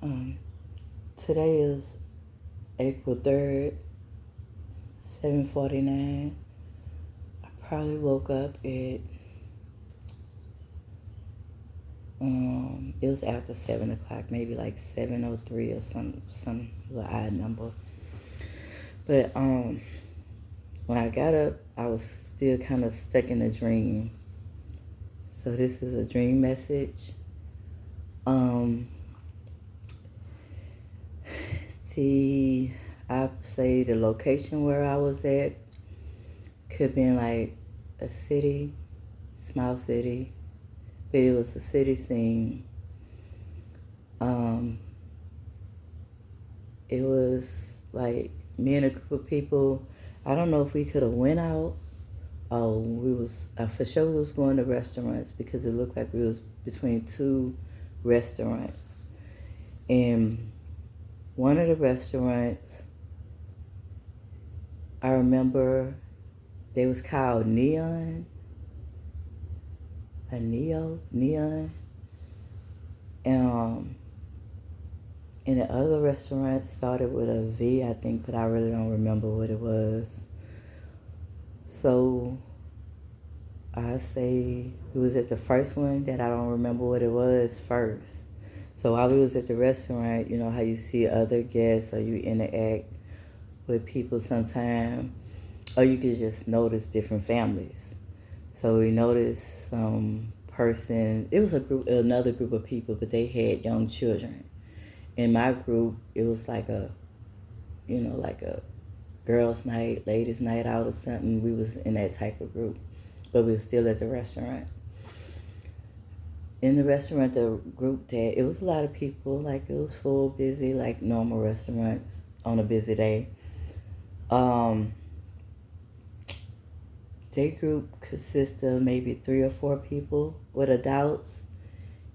Um, Today is April 3rd, 7:49. I probably woke up at it was after 7 o'clock, maybe like 7:03 or some little odd number. But when I got up, I was still kind of stuck in a dream. So this is a dream message. Um, the I say the location where I was at could be in like a city, small city, but it was a city scene. Um, it was like me and a group of people. I don't know if we could have went out. Oh, we was for sure we was going to restaurants because it looked like we was between two restaurants, and one of the restaurants I remember they was called Neon, Neon, um, and the other restaurant started with a V, I think, but I really don't remember what it was. So I say we was at the first one that I don't remember what it was first. So while we was at the restaurant, you know how you see other guests or you interact with people sometime, or you could just notice different families. So we noticed some person. It was another group of people, but they had young children. In my group, it was like like a girls' night, ladies' night out or something. We was in that type of group, but we were still at the restaurant. In the restaurant, the group that it was a lot of people. Like it was full, busy, like normal restaurants on a busy day. Um, their group consists of maybe 3 or 4 people with adults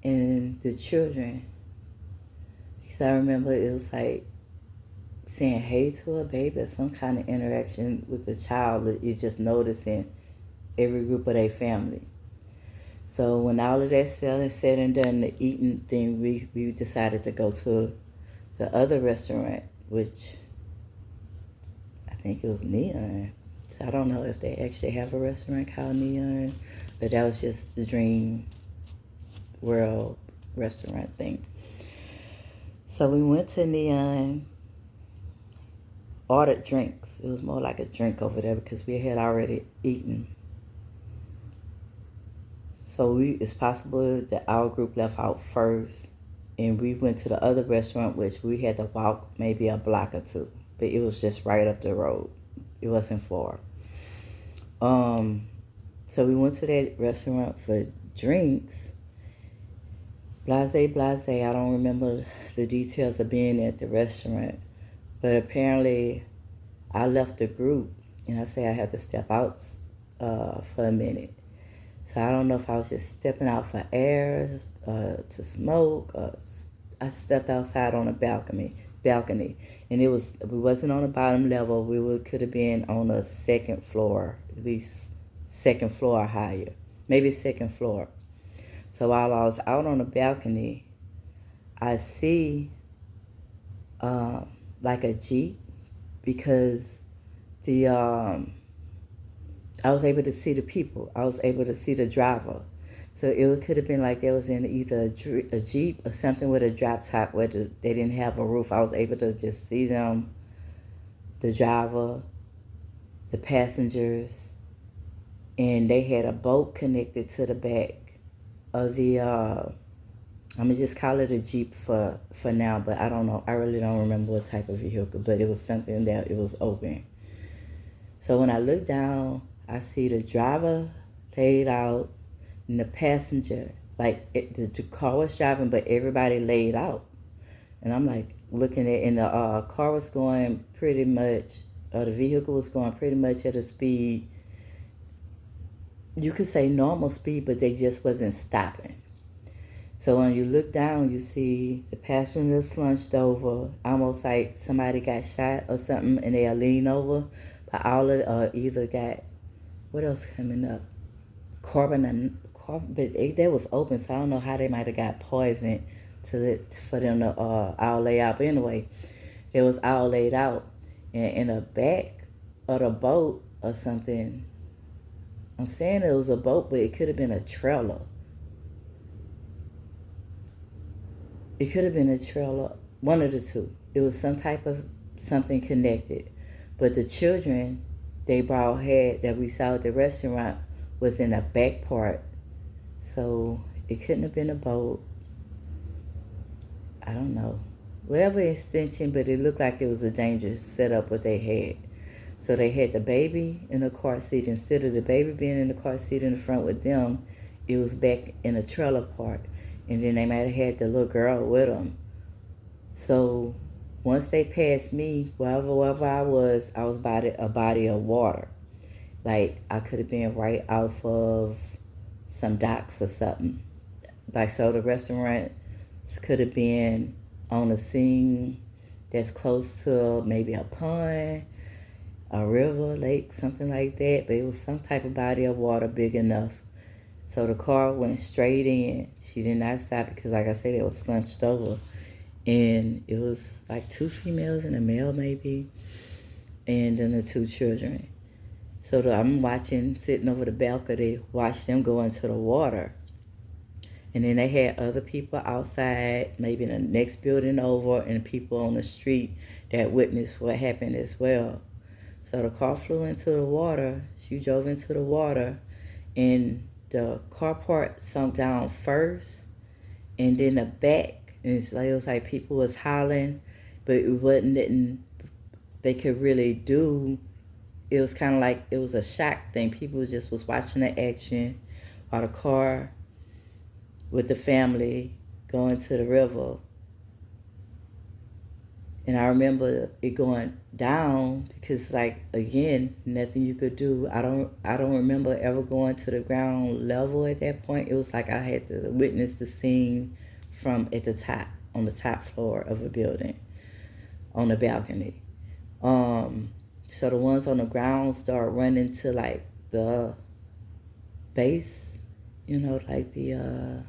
and the children. Because I remember it was like saying hey to a baby or some kind of interaction with the child. It's just noticing every group of their family. So when all of that said and done, the eating thing, we decided to go to the other restaurant, which I think it was Neon. So I don't know if they actually have a restaurant called Neon, but that was just the Dream World restaurant thing. So we went to Neon, ordered drinks. It was more like a drink over there because we had already eaten. So it's possible that our group left out first, and we went to the other restaurant, which we had to walk maybe a block or two, but it was just right up the road. It wasn't far. Um, so we went to that restaurant for drinks. Blase, blase. I don't remember the details of being at the restaurant, but apparently I left the group, and I say I had to step out for a minute. So I don't know if I was just stepping out for air, to smoke. I stepped outside on a balcony, and we wasn't on the bottom level. Could have been on a second floor, at least second floor or higher, maybe second floor. So while I was out on the balcony, I see like a Jeep because the I was able to see the people. I was able to see the driver. So it could have been like they was in either a Jeep or something with a drop top where they didn't have a roof. I was able to just see them, the driver, the passengers, and they had a boat connected to the back of the, I'm going to just call it a Jeep for now, but I don't know. I really don't remember what type of vehicle, but it was something that it was open. So when I look down, I see the driver laid out and the passenger, like the car was driving, but everybody laid out. And I'm like looking at, and the car was going pretty much, the vehicle was going pretty much at a speed, you could say normal speed, but they just wasn't stopping. So when you look down, you see the passenger slunched over, almost like somebody got shot or something, and they are leaning over. But all of either got, what else coming up? Carbon, but they was open, so I don't know how they might have got poisoned for them to all lay out. But anyway, it was all laid out, and in the back of the boat or something. I'm saying it was a boat, but it could have been a trailer. It could have been a trailer, one of the two. It was some type of something connected. But the children they brought had that we saw at the restaurant was in the back part. So it couldn't have been a boat. I don't know. Whatever extension, but it looked like it was a dangerous setup what they had. So they had the baby in the car seat. Instead of the baby being in the car seat in the front with them, it was back in the trailer part. And then they might have had the little girl with them. So once they passed me, wherever I was by a body of water. Like I could have been right off of some docks or something. Like so the restaurant could have been on a scene that's close to maybe a pond, a river, lake, something like that. But it was some type of body of water big enough. So the car went straight in. She did not stop because, like I said, it was slunched over. And it was like 2 females and a male maybe. And then the 2 children. So I'm watching, sitting over the balcony, watch them go into the water. And then they had other people outside, maybe in the next building over, and people on the street that witnessed what happened as well. So the car flew into the water. She drove into the water, and the car part sunk down first, and then the back. And it was like people was hollering, but it wasn't nothing they could really do. It was kind of like it was a shock thing. People just was watching the action while the car with the family going to the river. And I remember it going down because, like, again, nothing you could do. I don't remember ever going to the ground level at that point. It was like I had to witness the scene from at the top, on the top floor of a building, on the balcony. So the ones on the ground start running to like the base, like the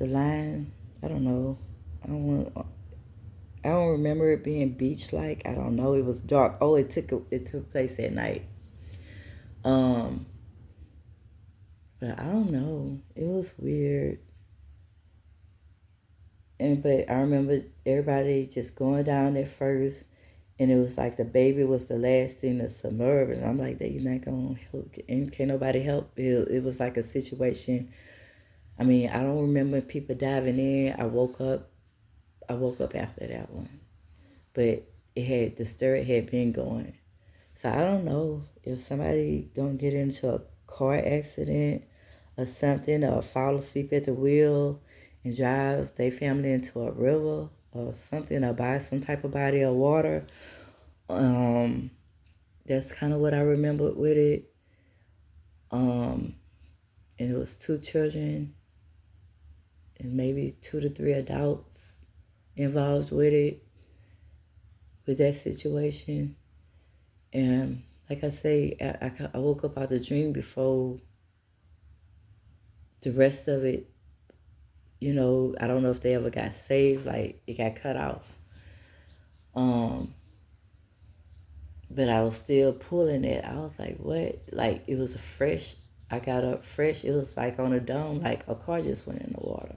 line. I don't know. I don't remember it being beach like. I don't know. It was dark. Oh, it took place at night. But I don't know. It was weird. But I remember everybody just going down there first, and it was like the baby was the last thing to submerge. And I'm like, they're not gonna help, and can't nobody help. It was like a situation. I mean, I don't remember people diving in. I woke up after that one, but the stir had been going. So I don't know if somebody gonna get into a car accident or something, or fall asleep at the wheel and drive their family into a river or something, or by some type of body of water. That's kind of what I remember with it. And it was 2 children and maybe 2 to 3 adults involved with that situation. And like I say, I woke up out the dream before the rest of it. I don't know if they ever got saved, like it got cut off. But I was still pulling it. I was like, what? Like it was I got up fresh. It was like on a dome, like a car just went in the water.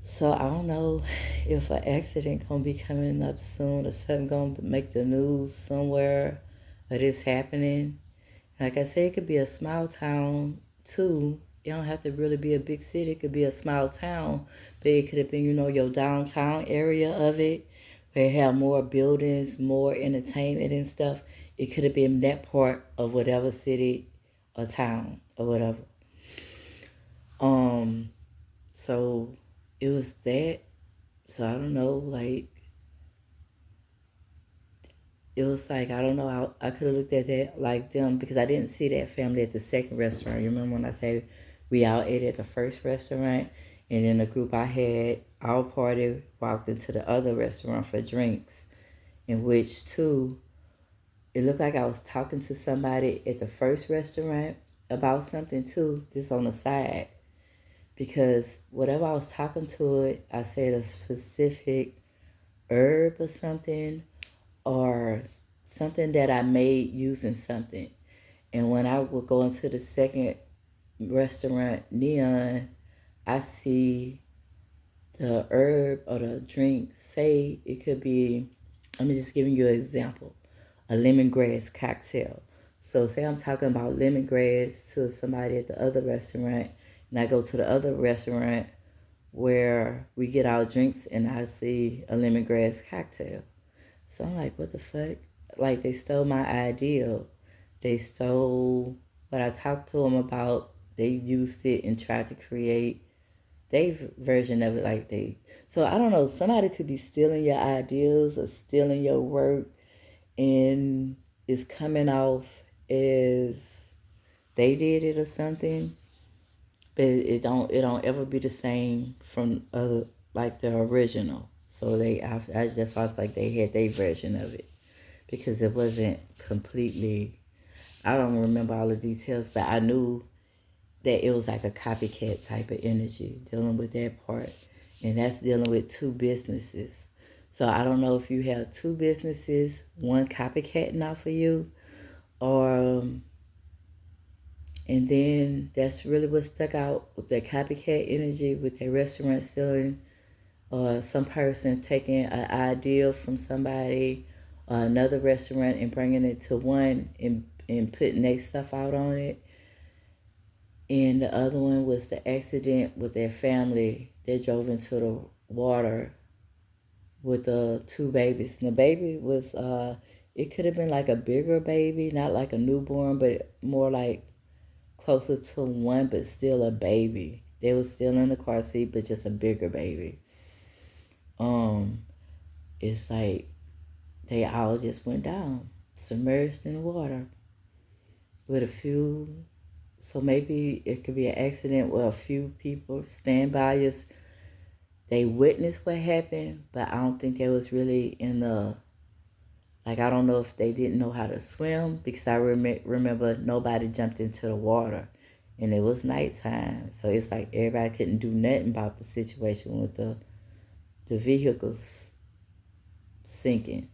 So I don't know if an accident gonna be coming up soon or something gonna make the news somewhere of this happening. Like I said, it could be a small town too. It don't have to really be a big city. It could be a small town, but it could have been, your downtown area of it, where it have more buildings, more entertainment and stuff. It could have been that part of whatever city or town or whatever. So it was that. So I don't know, like it was like, I don't know, I could have looked at that like them because I didn't see that family at the second restaurant. You remember when I said we all ate at the first restaurant, and then the group I had, our party walked into the other restaurant for drinks, in which too, it looked like I was talking to somebody at the first restaurant about something too, just on the side. because whatever I was talking to it, I said a specific herb or something, or something that I made using something. And when I would go into the second restaurant, Neon, I see the herb or the drink. Say it could be, I'm just giving you an example, a lemongrass cocktail. So say I'm talking about lemongrass to somebody at the other restaurant, and I go to the other restaurant where we get our drinks, and I see a lemongrass cocktail. So I'm like, what the fuck? Like, they stole my idea. They stole what I talked to them about. They used it and tried to create their version of it. So I don't know. Somebody could be stealing your ideas or stealing your work, and it's coming off as they did it or something. But it don't ever be the same from other, like the original. So that's why it's like they had their version of it, because it wasn't completely. I don't remember all the details, but I knew that it was like a copycat type of energy dealing with that part. And that's dealing with two businesses. So I don't know if you have two businesses, one copycatting off of you, or and then that's really what stuck out with the copycat energy with the restaurant stealing, or some person taking an idea from somebody, another restaurant, and bringing it to one and putting their stuff out on it. And the other one was the accident with their family. They drove into the water with the two babies. And the baby was, it could have been like a bigger baby, not like a newborn, but more like closer to one, but still a baby. They was still in the car seat, but just a bigger baby. Um, it's like they all just went down, submerged in the water with a few. So maybe it could be an accident where a few people stand by us. They witnessed what happened, but I don't think they was really in the, like, I don't know if they didn't know how to swim, because I remember nobody jumped into the water, and it was nighttime. So it's like everybody couldn't do nothing about the situation with the vehicles sinking.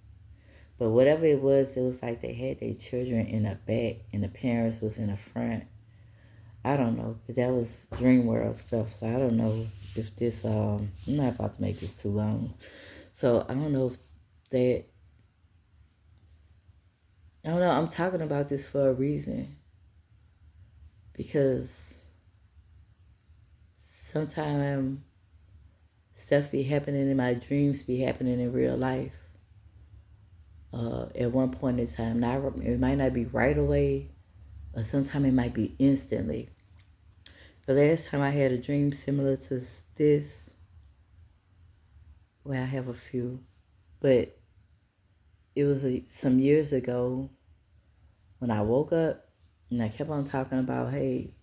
But whatever it was like they had their children in the back and the parents was in the front. I don't know, but that was Dream World stuff. So I don't know if this. I'm not about to make this too long. So I don't know if that. I don't know. I'm talking about this for a reason, because sometimes stuff be happening in my dreams, be happening in real life. At one point in time, now it might not be right away, or sometimes it might be instantly. The last time I had a dream similar to this, well, I have a few, but it was some years ago when I woke up, and I kept on talking about, hey,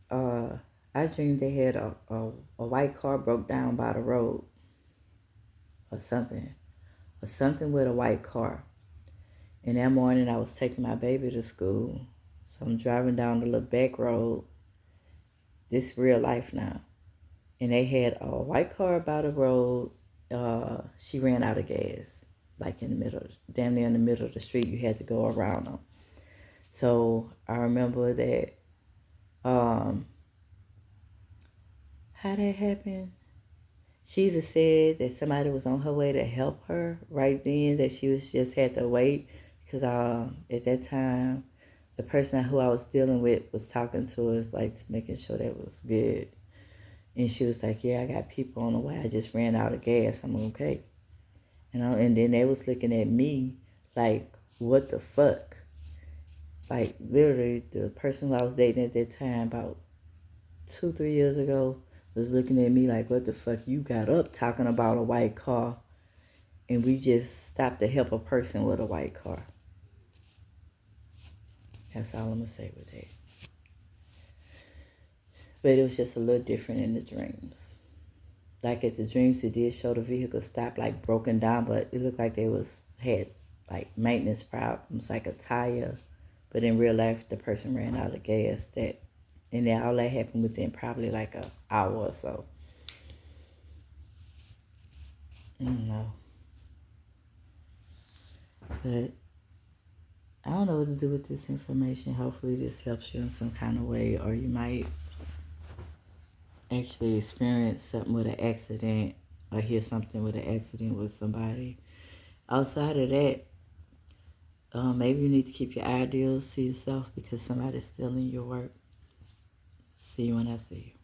uh, I dreamed they had a white car broke down by the road or something with a white car. And that morning I was taking my baby to school. So I'm driving down the little back road. This is real life now. And they had a white car by the road. She ran out of gas, like in the middle, damn near in the middle of the street. You had to go around them. So I remember that. How that happened? She either said that somebody was on her way to help her right then, that she was just had to wait, because at that time the person who I was dealing with was talking to us, like making sure that was good. And she was like, yeah, I got people on the way. I just ran out of gas. I'm okay. And then they was looking at me like, what the fuck? Like, literally, the person who I was dating at that time, about 2, 3 years ago, was looking at me like, what the fuck? You got up talking about a white car, and we just stopped to help a person with a white car. That's all I'm going to say with that. But it was just a little different in the dreams. Like at the dreams, it did show the vehicle stopped, like broken down, but it looked like they had like maintenance problems, like a tire. But in real life, the person ran out of gas. That And then all that happened within probably like an hour or so. I don't know. But I don't know what to do with this information. Hopefully this helps you in some kind of way, or you might actually experience something with an accident or hear something with an accident with somebody. Outside of that, maybe you need to keep your ideals to yourself because somebody's stealing your work. See you when I see you.